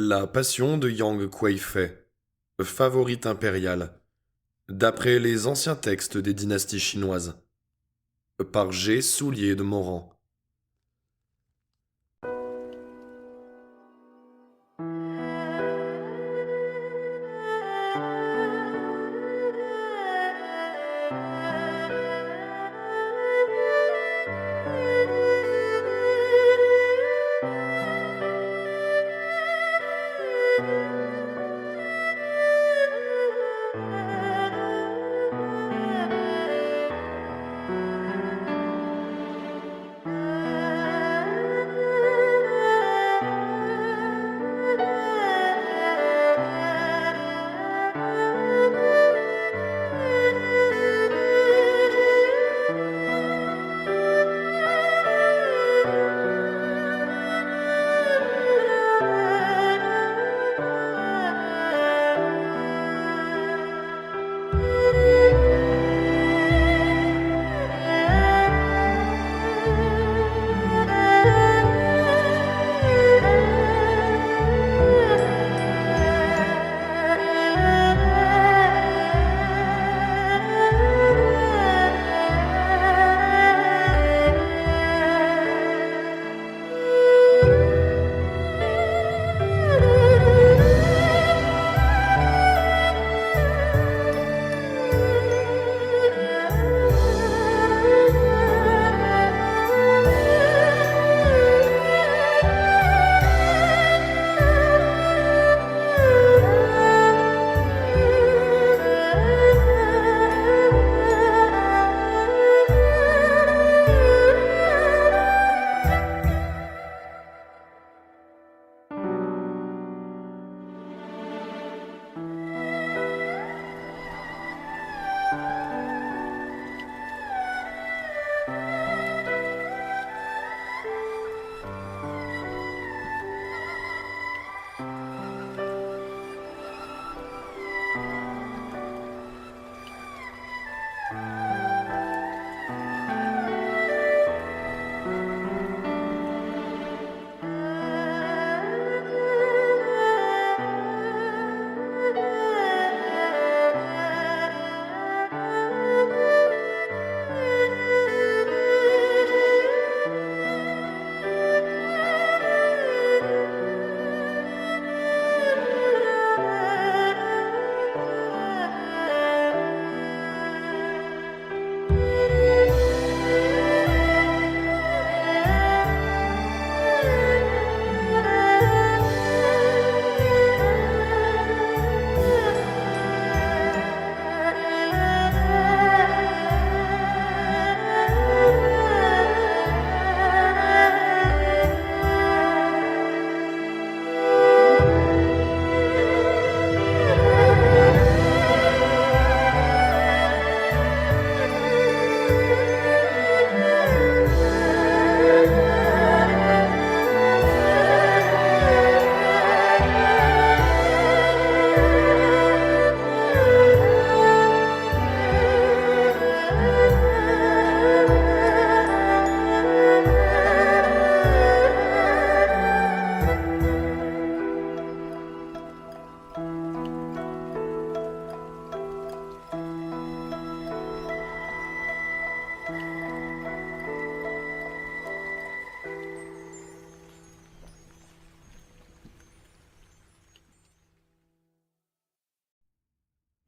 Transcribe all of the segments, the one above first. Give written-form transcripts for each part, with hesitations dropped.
La Passion de Yang Kuei-fei, favorite impériale, d'après les anciens textes des dynasties chinoises, par G. Soulier de Morand.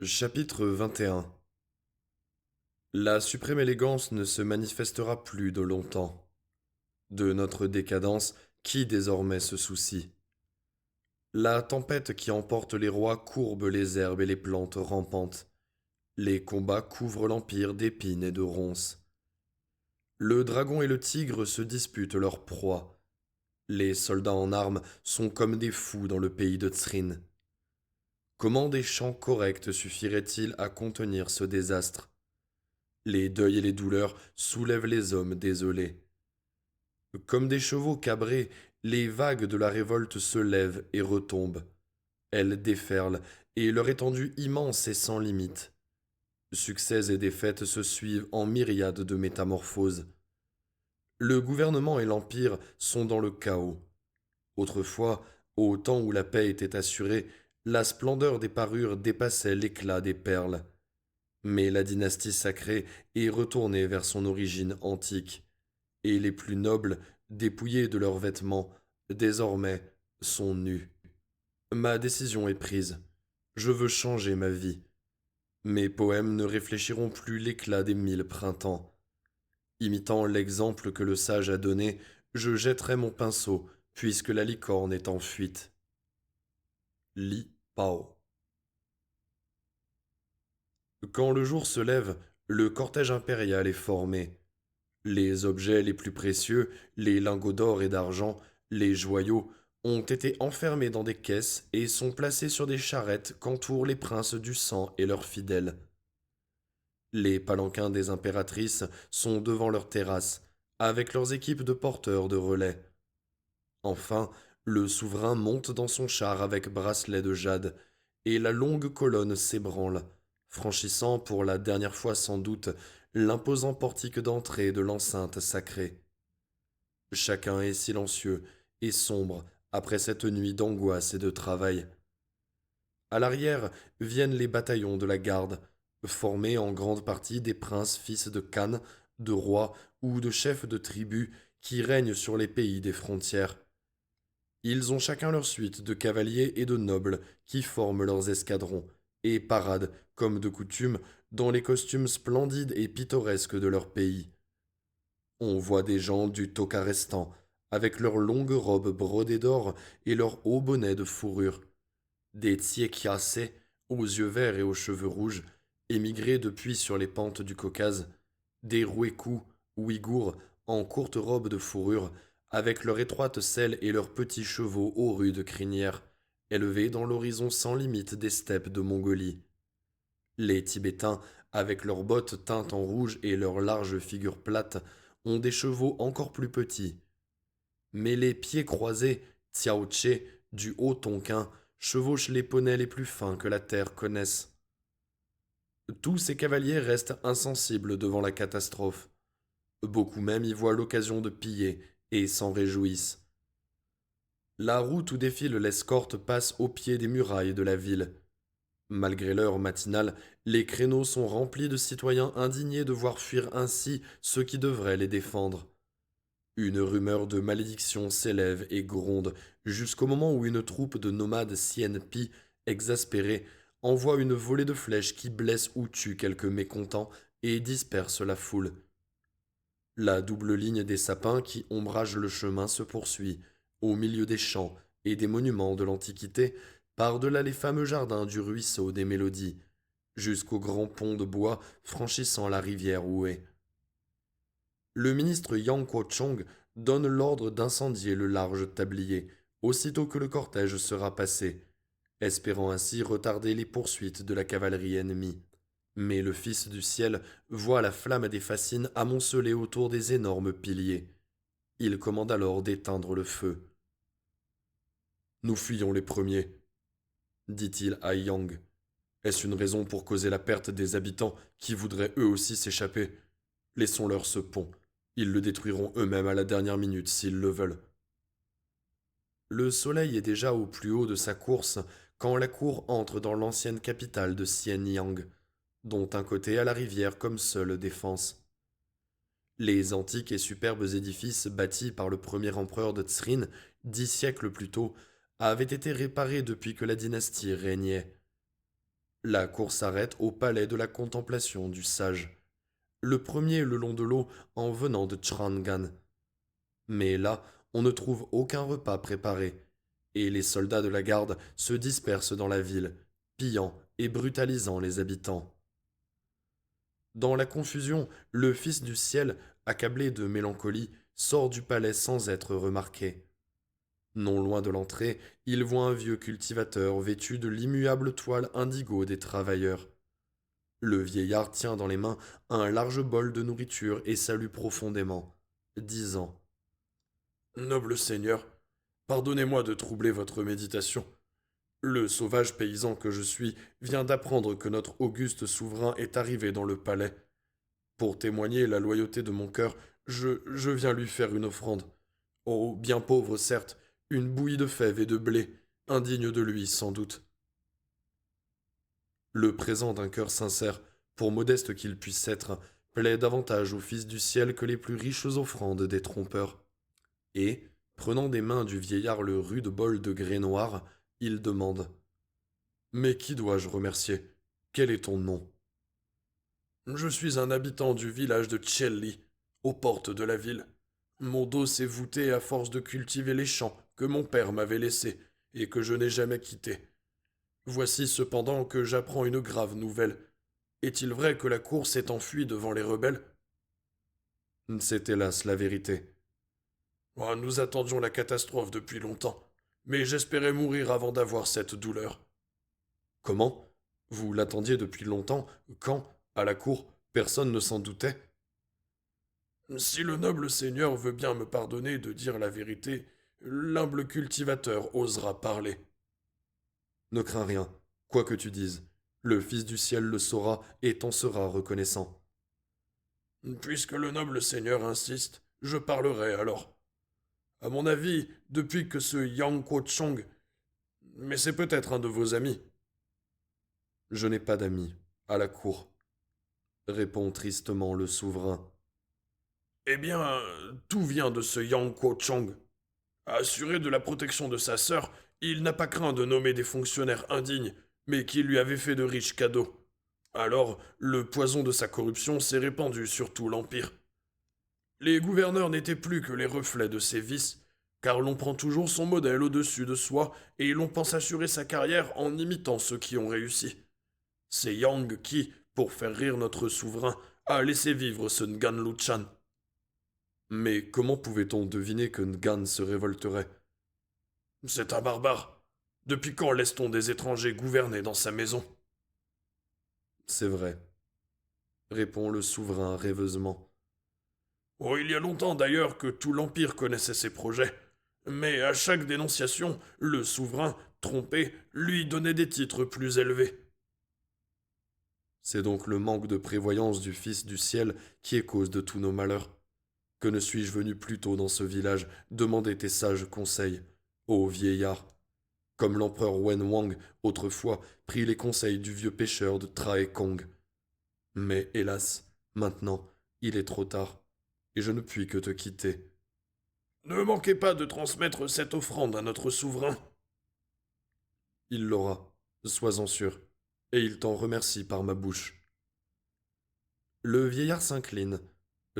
Chapitre 21. La suprême élégance ne se manifestera plus de longtemps. De notre décadence, qui désormais se soucie? La tempête qui emporte les rois courbe les herbes et les plantes rampantes. Les combats couvrent l'empire d'épines et de ronces. Le dragon et le tigre se disputent leur proie. Les soldats en armes sont comme des fous dans le pays de Tsrin. Comment des chants corrects suffiraient-ils à contenir ce désastre? Les deuils et les douleurs soulèvent les hommes désolés. Comme des chevaux cabrés, les vagues de la révolte se lèvent et retombent. Elles déferlent, et leur étendue immense est sans limite. Succès et défaites se suivent en myriades de métamorphoses. Le gouvernement et l'empire sont dans le chaos. Autrefois, Au temps où la paix était assurée, la splendeur des parures dépassait l'éclat des perles. Mais la dynastie sacrée est retournée vers son origine antique, et les plus nobles, dépouillés de leurs vêtements, désormais sont nus. Ma décision est prise. Je veux changer ma vie. Mes poèmes ne réfléchiront plus l'éclat des 1000 printemps. Imitant l'exemple que le sage a donné, je jetterai mon pinceau, puisque la licorne est en fuite. Li Pao. Quand le jour se lève, le cortège impérial est formé. Les objets les plus précieux, les lingots d'or et d'argent, les joyaux, ont été enfermés dans des caisses et sont placés sur des charrettes qu'entourent les princes du sang et leurs fidèles. Les palanquins des impératrices sont devant leurs terrasses, avec leurs équipes de porteurs de relais. Enfin, le souverain monte dans son char avec bracelet de jade, et la longue colonne s'ébranle, franchissant pour la dernière fois sans doute l'imposant portique d'entrée de l'enceinte sacrée. Chacun est silencieux et sombre après cette nuit d'angoisse et de travail. À l'arrière viennent les bataillons de la garde, formés en grande partie des princes fils de Khan, de rois ou de chefs de tribus qui règnent sur les pays des frontières. Ils ont chacun leur suite de cavaliers et de nobles qui forment leurs escadrons et paradent, comme de coutume, dans les costumes splendides et pittoresques de leur pays. On voit des gens du Tokarestan, avec leurs longues robes brodées d'or et leurs hauts bonnets de fourrure, des Tsiékiassés, aux yeux verts et aux cheveux rouges, émigrés depuis sur les pentes du Caucase, des Rouékou, Ouïghours, en courtes robes de fourrure, avec leurs étroites selles et leurs petits chevaux aux rudes crinières, élevés dans l'horizon sans limite des steppes de Mongolie. Les Tibétains, avec leurs bottes teintes en rouge et leurs larges figures plates, ont des chevaux encore plus petits. Mais les pieds croisés, Tsiao-tché, du haut Tonkin, chevauchent les poneys les plus fins que la terre connaisse. Tous ces cavaliers restent insensibles devant la catastrophe. Beaucoup même y voient l'occasion de piller et s'en réjouissent. La route où défile l'escorte passe au pied des murailles de la ville. Malgré l'heure matinale, les créneaux sont remplis de citoyens indignés de voir fuir ainsi ceux qui devraient les défendre. Une rumeur de malédiction s'élève et gronde jusqu'au moment où une troupe de nomades CNP, exaspérés, envoie une volée de flèches qui blesse ou tue quelques mécontents et disperse la foule. La double ligne des sapins qui ombragent le chemin se poursuit, au milieu des champs et des monuments de l'Antiquité, par-delà les fameux jardins du ruisseau des Mélodies, jusqu'au grand pont de bois franchissant la rivière Oué. Le ministre Yang Kuo-chong donne l'ordre d'incendier le large tablier, aussitôt que le cortège sera passé, espérant ainsi retarder les poursuites de la cavalerie ennemie. Mais le Fils du ciel voit la flamme des fascines amoncelée autour des énormes piliers. Il commande alors d'éteindre le feu. Nous fuyons les premiers, dit-il à Yang. Est-ce une raison pour causer la perte des habitants qui voudraient eux aussi s'échapper? Laissons-leur ce pont. Ils le détruiront eux-mêmes à la dernière minute s'ils le veulent. Le soleil est déjà au plus haut de sa course quand la cour entre dans l'ancienne capitale de Xianyang, dont un côté a la rivière comme seule défense. Les antiques et superbes édifices bâtis par le premier empereur de Tsrin, 10 siècles plus tôt, avaient été réparés depuis que la dynastie régnait. La cour s'arrête au palais de la contemplation du sage, le premier le long de l'eau en venant de Chrangan. Mais là, on ne trouve aucun repas préparé, et les soldats de la garde se dispersent dans la ville, pillant et brutalisant les habitants. Dans la confusion, le Fils du ciel, accablé de mélancolie, sort du palais sans être remarqué. Non loin de l'entrée, il voit un vieux cultivateur vêtu de l'immuable toile indigo des travailleurs. Le vieillard tient dans les mains un large bol de nourriture et salue profondément, disant Noble seigneur, pardonnez-moi de troubler votre méditation. Le sauvage paysan que je suis vient d'apprendre que notre auguste souverain est arrivé dans le palais. Pour témoigner la loyauté de mon cœur, je viens lui faire une offrande. Oh, bien pauvre, certes, Une bouillie de fèves et de blé, indigne de lui sans doute. Le présent d'un cœur sincère, pour modeste qu'il puisse être, plaît davantage au Fils du ciel que les plus riches offrandes des trompeurs. Et, prenant des mains du vieillard le rude bol de grès noir, il demande « Mais qui dois-je remercier? Quel est ton nom ?»« Je suis un habitant du village de Tchelli, aux portes de la ville. Mon dos s'est voûté à force de cultiver les champs que mon père m'avait laissés et que je n'ai jamais quittés. Voici cependant que j'apprends une grave nouvelle. Est-il vrai que la cour s'est enfuie devant les rebelles ? » C'est hélas la vérité. Oh, nous attendions la catastrophe depuis longtemps, mais j'espérais mourir avant d'avoir cette douleur. Comment? Vous l'attendiez depuis longtemps, quand, à la cour, personne ne s'en doutait? Si le noble seigneur veut bien me pardonner de dire la vérité, l'humble cultivateur osera parler. Ne crains rien, quoi que tu dises. Le Fils du ciel le saura et t'en sera reconnaissant. Puisque le noble seigneur insiste, je parlerai alors. À mon avis, depuis que ce Yang Kuo-chong... Mais c'est peut-être un de vos amis. Je n'ai pas d'amis, à la cour, répond tristement le souverain. Eh bien, tout vient de ce Yang Kuo-chong. Assuré de la protection de sa sœur, il n'a pas craint de nommer des fonctionnaires indignes, mais qui lui avaient fait de riches cadeaux. Alors, le poison de sa corruption s'est répandu sur tout l'Empire. Les gouverneurs n'étaient plus que les reflets de ses vices, car l'on prend toujours son modèle au-dessus de soi et l'on pense assurer sa carrière en imitant ceux qui ont réussi. C'est Yang qui, pour faire rire notre souverain, a laissé vivre ce Ngan Luchan. Mais comment pouvait-on deviner que Ngan se révolterait? C'est un barbare. Depuis quand laisse-t-on des étrangers gouverner dans sa maison? C'est vrai, répond le souverain rêveusement. Oh, il y a longtemps d'ailleurs que tout l'Empire connaissait ses projets. Mais à chaque dénonciation, le souverain, trompé, lui donnait des titres plus élevés. C'est donc le manque de prévoyance du Fils du ciel qui est cause de tous nos malheurs. Que ne suis-je venu plus tôt dans ce village demander tes sages conseils, ô vieillard, comme l'empereur Wen Wang, autrefois, prit les conseils du vieux pêcheur de Trae Kong. Mais hélas, maintenant, il est trop tard, et je ne puis que te quitter. Ne manquez pas de transmettre cette offrande à notre souverain. Il l'aura, sois-en sûr, et il t'en remercie par ma bouche. Le vieillard s'incline,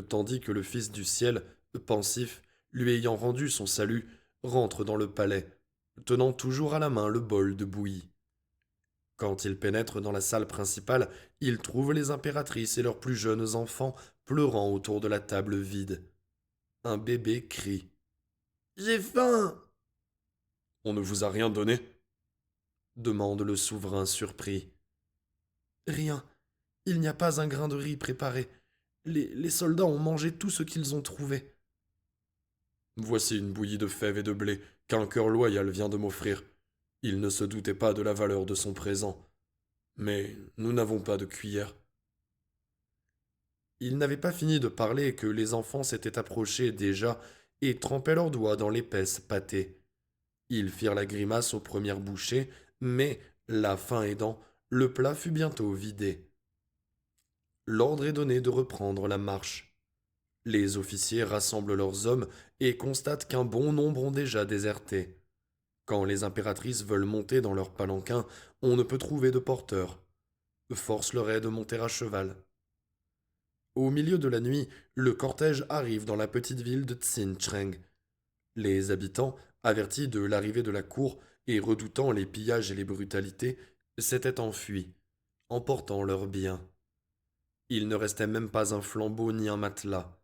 tandis que le Fils du ciel, pensif, lui ayant rendu son salut, rentre dans le palais, tenant toujours à la main le bol de bouillie. Quand il pénètre dans la salle principale, il trouve les impératrices et leurs plus jeunes enfants pleurant autour de la table vide. Un bébé crie. J'ai faim! On ne vous a rien donné? Demande le souverain surpris. Rien. Il n'y a pas un grain de riz préparé. Les soldats ont mangé tout ce qu'ils ont trouvé. Voici une bouillie de fèves et de blé qu'un cœur loyal vient de m'offrir. Il ne se doutait pas de la valeur de son présent. Mais nous n'avons pas de cuillère. Il n'avait pas fini de parler que les enfants s'étaient approchés déjà et trempaient leurs doigts dans l'épaisse pâtée. Ils firent la grimace aux premières bouchées, mais, la faim aidant, le plat fut bientôt vidé. L'ordre est donné de reprendre la marche. Les officiers rassemblent leurs hommes et constatent qu'un bon nombre ont déjà déserté. Quand les impératrices veulent monter dans leur palanquin, on ne peut trouver de porteur. Force leur est de monter à cheval. Au milieu de la nuit, le cortège arrive dans la petite ville de Tsincheng. Les habitants, avertis de l'arrivée de la cour et redoutant les pillages et les brutalités, s'étaient enfuis, emportant leurs biens. Il ne restait même pas un flambeau ni un matelas.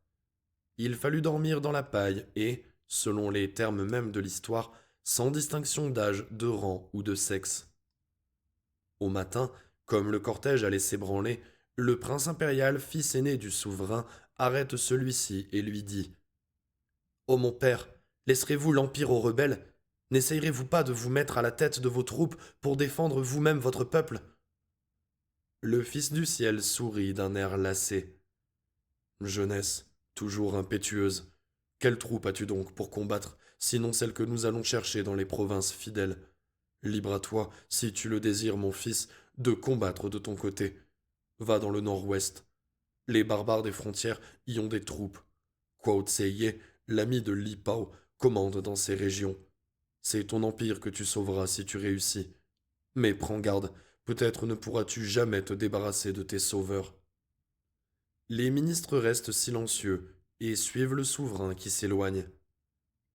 Il fallut dormir dans la paille et, selon les termes mêmes de l'histoire, sans distinction d'âge, de rang ou de sexe. Au matin, comme le cortège allait s'ébranler, le prince impérial, fils aîné du souverain, arrête celui-ci et lui dit « Ô mon père, laisserez-vous l'Empire aux rebelles? N'essayerez-vous pas de vous mettre à la tête de vos troupes pour défendre vous-même votre peuple ?» Le Fils du ciel sourit d'un air lassé. Jeunesse, toujours impétueuse, Quelle troupe as-tu donc pour combattre, sinon celle que nous allons chercher dans les provinces fidèles? Libre à toi, si tu le désires, mon fils, de combattre de ton côté. Va dans le nord-ouest. Les barbares des frontières y ont des troupes. Kwao Tseye, l'ami de Li Pao, commande dans ces régions. C'est ton empire que tu sauveras si tu réussis. Mais prends garde, peut-être ne pourras-tu jamais te débarrasser de tes sauveurs. Les ministres restent silencieux et suivent le souverain qui s'éloigne.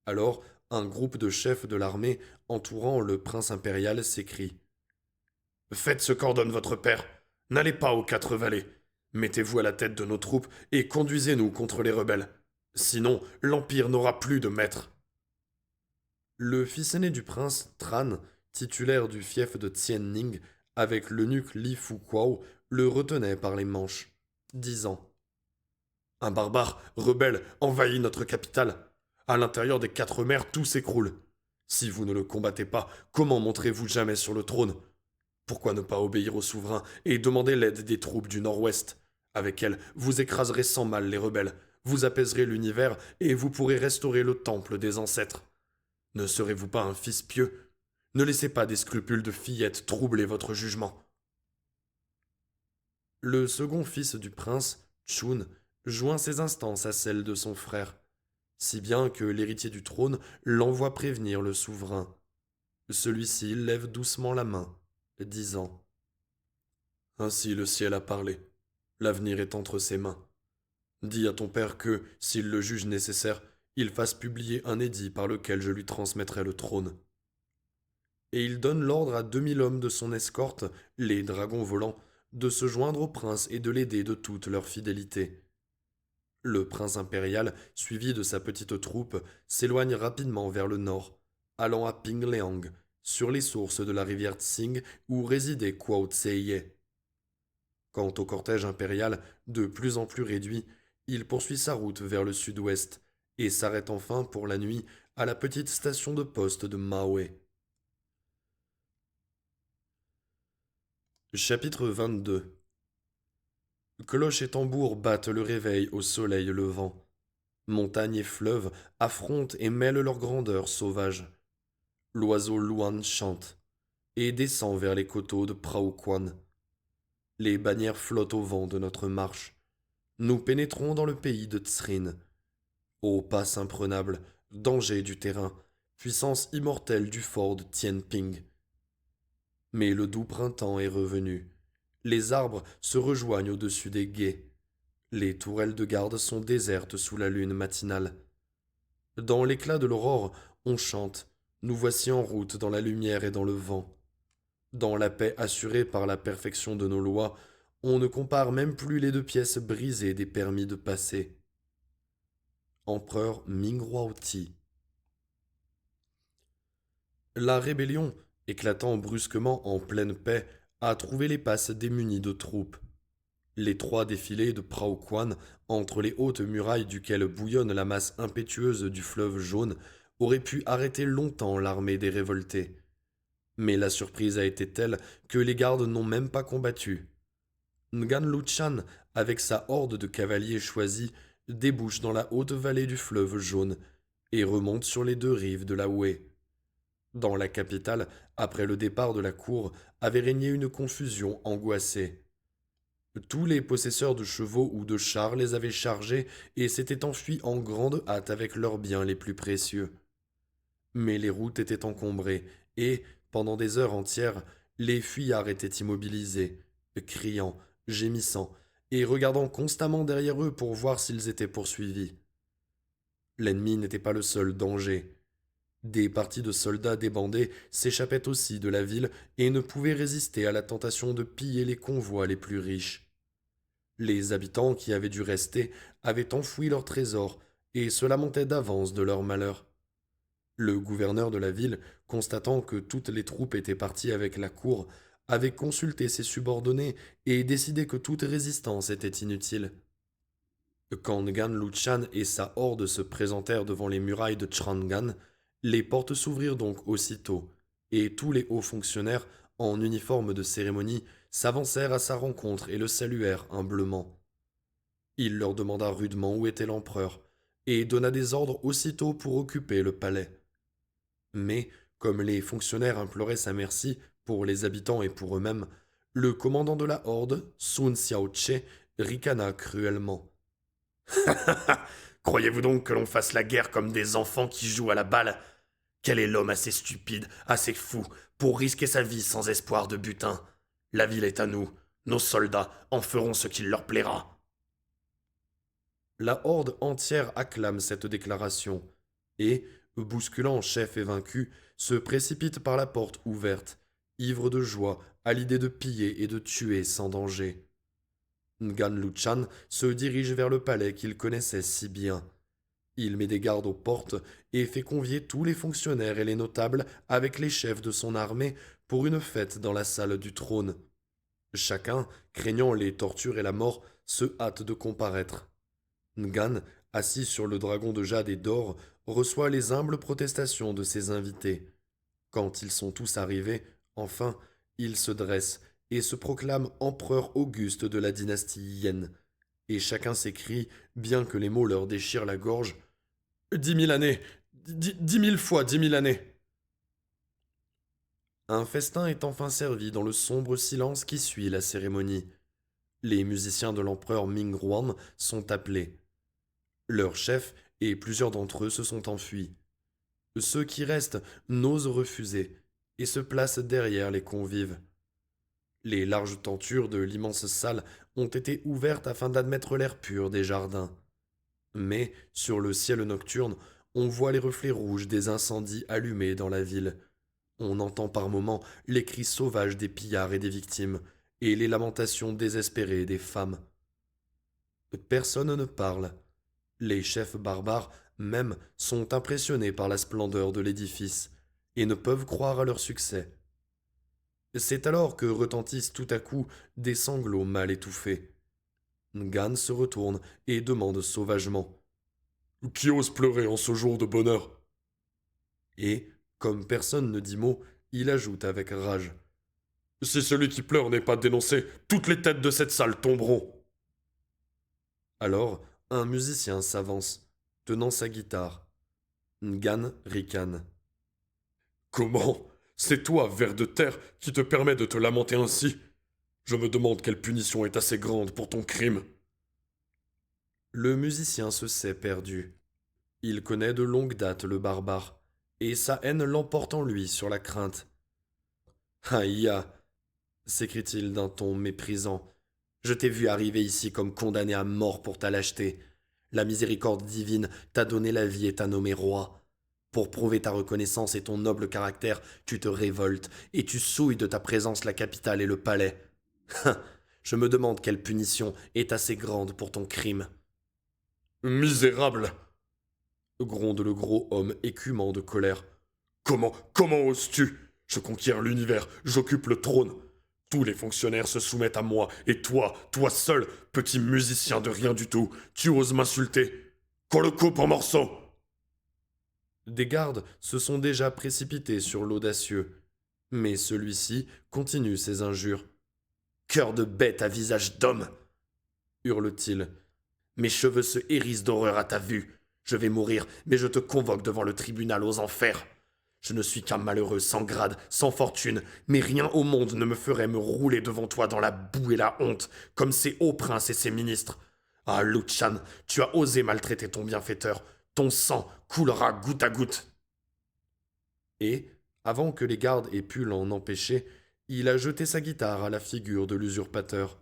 Alors, un groupe de chefs de l'armée entourant le prince impérial s'écrie. Faites ce qu'ordonne votre père. N'allez pas aux quatre vallées. Mettez-vous à la tête de nos troupes et conduisez-nous contre les rebelles. Sinon, l'Empire n'aura plus de maître. Le fils aîné du prince, Tran, titulaire du fief de Tianning, avec l'eunuque Li Fuquao, le retenait par les manches, disant un barbare rebelle envahit notre capitale. À l'intérieur des quatre mers, tout s'écroule. Si vous ne le combattez pas, comment monterez-vous jamais sur le trône? Pourquoi ne pas obéir au souverain et demander l'aide des troupes du nord-ouest? Avec elles, vous écraserez sans mal les rebelles, vous apaiserez l'univers et vous pourrez restaurer le temple des ancêtres. Ne serez-vous pas un fils pieux? Ne laissez pas des scrupules de fillette troubler votre jugement. Le second fils du prince, Chun, joint ses instances à celles de son frère, si bien que l'héritier du trône l'envoie prévenir le souverain. Celui-ci lève doucement la main, disant ainsi le ciel a parlé. L'avenir est entre ses mains. Dis à ton père que, s'il le juge nécessaire, il fasse publier un édit par lequel je lui transmettrai le trône. Et il donne l'ordre à 2000 hommes de son escorte, les dragons volants, de se joindre au prince et de l'aider de toute leur fidélité. Le prince impérial, suivi de sa petite troupe, s'éloigne rapidement vers le nord, allant à Pingleang, sur les sources de la rivière Tsing où résidait Kwao Tseye. Quant au cortège impérial, de plus en plus réduit, il poursuit sa route vers le sud-ouest et s'arrête enfin pour la nuit à la petite station de poste de Maui. Chapitre 22. Cloches et tambours battent le réveil au soleil levant. Montagnes et fleuves affrontent et mêlent leur grandeur sauvage. L'oiseau Luan chante et descend vers les coteaux de Praoquan. Les bannières flottent au vent de notre marche. Nous pénétrons dans le pays de Tsrin. Ô passe imprenable, danger du terrain, puissance immortelle du fort de Tianping. Mais le doux printemps est revenu. Les arbres se rejoignent au-dessus des gués. Les tourelles de garde sont désertes sous la lune matinale. Dans l'éclat de l'aurore, on chante. Nous voici en route dans la lumière et dans le vent. Dans la paix assurée par la perfection de nos lois, on ne compare même plus les deux pièces brisées des permis de passer. Empereur Minghuoti. La rébellion, éclatant brusquement en pleine paix, a trouvé les passes démunies de troupes. Les trois défilés de Praoquan, entre les hautes murailles duquel bouillonne la masse impétueuse du fleuve jaune, auraient pu arrêter longtemps l'armée des révoltés. Mais la surprise a été telle que les gardes n'ont même pas combattu. Ngan Luchan, avec sa horde de cavaliers choisis, débouche dans la haute vallée du fleuve jaune et remonte sur les deux rives de la Wei. Dans la capitale, après le départ de la cour, avait régné une confusion angoissée. Tous les possesseurs de chevaux ou de chars les avaient chargés et s'étaient enfuis en grande hâte avec leurs biens les plus précieux. Mais les routes étaient encombrées et, pendant des heures entières, les fuyards étaient immobilisés, criant, gémissant, et regardant constamment derrière eux pour voir s'ils étaient poursuivis. L'ennemi n'était pas le seul danger. Des partis de soldats débandés s'échappaient aussi de la ville et ne pouvaient résister à la tentation de piller les convois les plus riches. Les habitants qui avaient dû rester avaient enfoui leurs trésors et se lamentaient d'avance de leur malheur. Le gouverneur de la ville, constatant que toutes les troupes étaient parties avec la cour, avait consulté ses subordonnés et décidé que toute résistance était inutile. Quand Ngan Luchan et sa horde se présentèrent devant les murailles de Chrangan, les portes s'ouvrirent donc aussitôt, et tous les hauts fonctionnaires, en uniforme de cérémonie, s'avancèrent à sa rencontre et le saluèrent humblement. Il leur demanda rudement où était l'empereur, et donna des ordres aussitôt pour occuper le palais. Mais, comme les fonctionnaires imploraient sa merci pour les habitants et pour eux-mêmes, le commandant de la horde, Sun Xiaoche, ricana cruellement. Croyez-vous donc que l'on fasse la guerre comme des enfants qui jouent à la balle? Quel est l'homme assez stupide, assez fou, pour risquer sa vie sans espoir de butin? La ville est à nous, nos soldats en feront ce qu'il leur plaira. La horde entière acclame cette déclaration, et, bousculant chef et vaincu, se précipite par la porte ouverte, ivre de joie à l'idée de piller et de tuer sans danger. Ngan Luchan se dirige vers le palais qu'il connaissait si bien. Il met des gardes aux portes et fait convier tous les fonctionnaires et les notables avec les chefs de son armée pour une fête dans la salle du trône. Chacun, craignant les tortures et la mort, se hâte de comparaître. Ngan, assis sur le dragon de jade et d'or, reçoit les humbles protestations de ses invités. Quand ils sont tous arrivés, enfin, il se dresse et se proclame empereur auguste de la dynastie Yen. Et chacun s'écrie, bien que les mots leur déchirent la gorge, 10 000 années, 10 000 fois 10 000 années. Un festin est enfin servi dans le sombre silence qui suit la cérémonie. Les musiciens de l'empereur Ming-Ruan sont appelés. Leur chef et plusieurs d'entre eux se sont enfuis. Ceux qui restent n'osent refuser et se placent derrière les convives. Les larges tentures de l'immense salle ont été ouvertes afin d'admettre l'air pur des jardins. Mais, sur le ciel nocturne, on voit les reflets rouges des incendies allumés dans la ville. On entend par moments les cris sauvages des pillards et des victimes, et les lamentations désespérées des femmes. Personne ne parle. Les chefs barbares, même, sont impressionnés par la splendeur de l'édifice, et ne peuvent croire à leur succès. C'est alors que retentissent tout à coup des sanglots mal étouffés. Ngan se retourne et demande sauvagement. Qui ose pleurer en ce jour de bonheur? Et, comme personne ne dit mot, il ajoute avec rage. Si celui qui pleure n'est pas dénoncé, toutes les têtes de cette salle tomberont. Alors, un musicien s'avance, tenant sa guitare. Ngan ricane. Comment? C'est toi, ver de terre, qui te permet de te lamenter ainsi? Je me demande quelle punition est assez grande pour ton crime. Le musicien se sait perdu. Il connaît de longue date le barbare, et sa haine l'emporte en lui sur la crainte. Aïe! S'écrie-t-il d'un ton méprisant. Je t'ai vu arriver ici comme condamné à mort pour ta lâcheté. La miséricorde divine t'a donné la vie et t'a nommé roi. Pour prouver ta reconnaissance et ton noble caractère, tu te révoltes et tu souilles de ta présence la capitale et le palais. Je me demande quelle punition est assez grande pour ton crime. Misérable! Gronde le gros homme écumant de colère. Comment oses-tu? Je conquiers l'univers, j'occupe le trône. Tous les fonctionnaires se soumettent à moi, et toi seul, petit musicien de rien du tout, tu oses m'insulter. Qu'on le coupe en morceaux! Des gardes se sont déjà précipités sur l'audacieux, mais celui-ci continue ses injures. Cœur de bête à visage d'homme! Hurle-t-il. Mes cheveux se hérissent d'horreur à ta vue. Je vais mourir, mais je te convoque devant le tribunal aux enfers. Je ne suis qu'un malheureux sans grade, sans fortune, mais rien au monde ne me ferait me rouler devant toi dans la boue et la honte, comme ces hauts princes et ces ministres. Ah, Luchan, tu as osé maltraiter ton bienfaiteur. Ton sang coulera goutte à goutte. Et, avant que les gardes aient pu l'en empêcher, il a jeté sa guitare à la figure de l'usurpateur.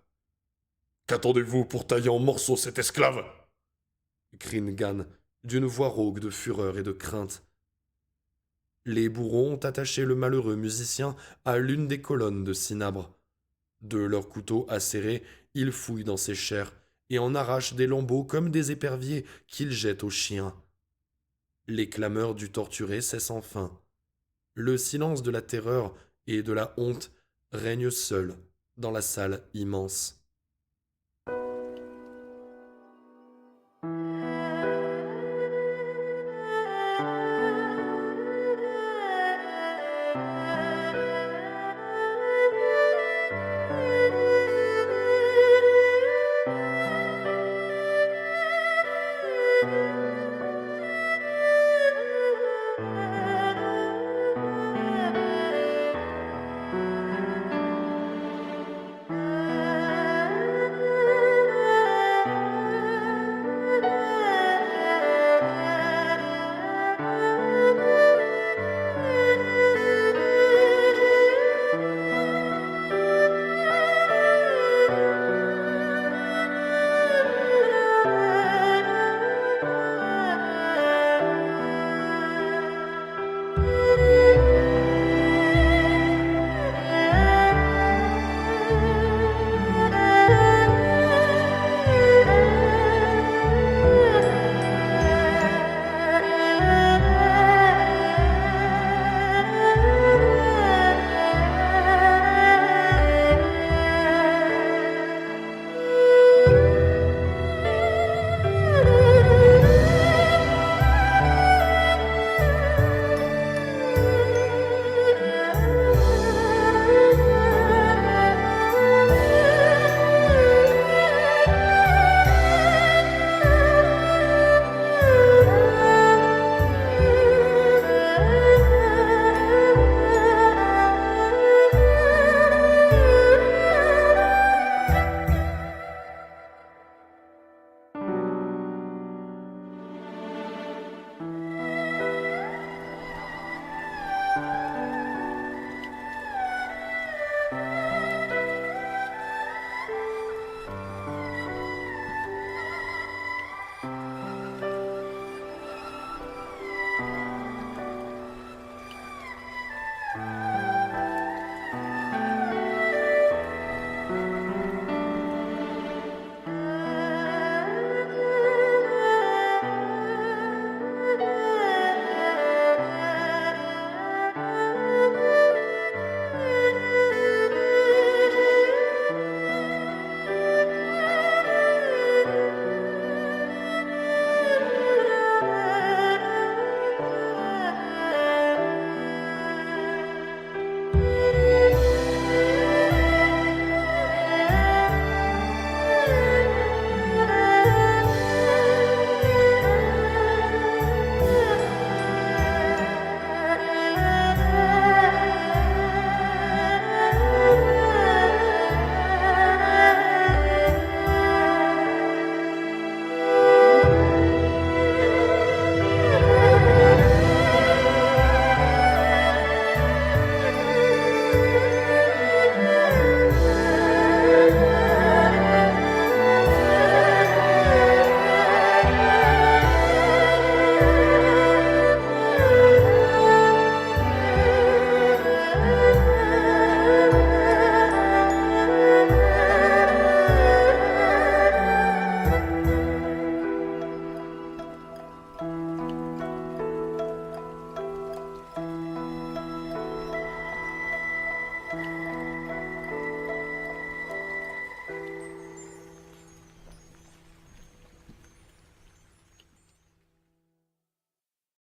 Qu'attendez-vous pour tailler en morceaux cet esclave? Crie Ngan, d'une voix rauque de fureur et de crainte. Les bourreaux ont attaché le malheureux musicien à l'une des colonnes de cinabre. De leurs couteaux acérés, ils fouillent dans ses chairs et en arrachent des lambeaux comme des éperviers qu'ils jettent aux chiens. Les clameurs du torturé cessent enfin. Le silence de la terreur et de la honte règne seul dans la salle immense.